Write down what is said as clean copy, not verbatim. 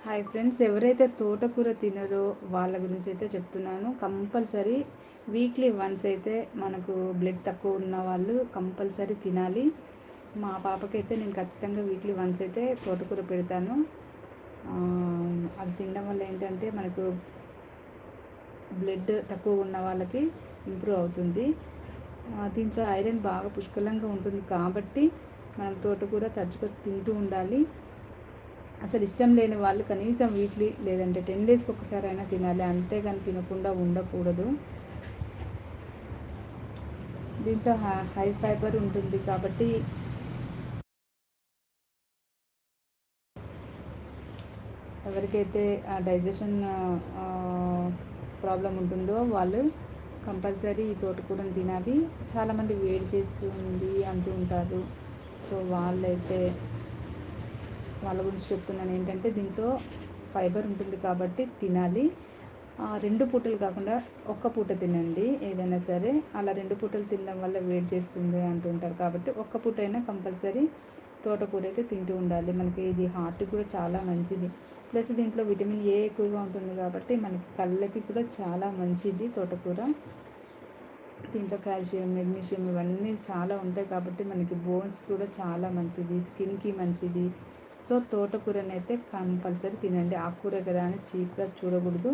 Hi friends, ఎవరైతే తోటకూర తినరో వాళ్ళ గురించి అయితే చెప్తున్నాను. కంపల్సరీ వీక్లీ వన్స్ అయితే మనకు బ్లడ్ తక్కువ ఉన్న వాళ్ళు కంపల్సరీ తినాలి. మా పాపకైతే నేను ఖచ్చితంగా వీక్లీ వన్స్ అయితే తోటకూర పెడతాను. అది తినడం వల్ల ఏంటంటే మనకు బ్లడ్ తక్కువ ఉన్న వాళ్ళకి ఇంప్రూవ్ అవుతుంది. దీంట్లో ఐరన్ బాగా పుష్కలంగా ఉంటుంది కాబట్టి మనం తోటకూర తరచుగా తింటూ ఉండాలి. అసలు ఇష్టం లేని వాళ్ళు కనీసం వీక్లీ లేదంటే 10 డేస్కి ఒకసారి అయినా తినాలి, అంతేగాని తినకుండా ఉండకూడదు. దీంట్లో హై ఫైబర్ ఉంటుంది కాబట్టి ఎవరికైతే డైజెషన్ ప్రాబ్లం ఉంటుందో వాళ్ళు కంపల్సరీ ఈ తోటకూరను తినాలి. చాలామంది వేడి చేస్తుంది అంటూ ఉంటారు. సో వాళ్ళ గురించి చెప్తున్నాను. ఏంటంటే దీంట్లో ఫైబర్ ఉంటుంది కాబట్టి తినాలి. 2 పూటలు కాకుండా ఒక్క పూట తినండి ఏదైనా సరే. అలా 2 పూటలు తినడం వల్ల వేడి చేస్తుంది అంటుంటారు కాబట్టి ఒక్క పూట అయినా కంపల్సరీ తోటకూర అయితే తింటూ ఉండాలి. మనకి ఇది హార్ట్కి కూడా చాలా మంచిది. ప్లస్ దీంట్లో విటమిన్ ఏ ఎక్కువగా ఉంటుంది కాబట్టి మనకి కళ్ళకి కూడా చాలా మంచిది తోటకూర. దీంట్లో కాల్షియం, మెగ్నీషియం ఇవన్నీ చాలా ఉంటాయి కాబట్టి మనకి బోన్స్ కూడా చాలా మంచిది, స్కిన్కి మంచిది. సో తోటకూరనైతే కంపల్సరీ తినండి. ఆకుకూర కదా అని చీప్గా చూడకూడదు.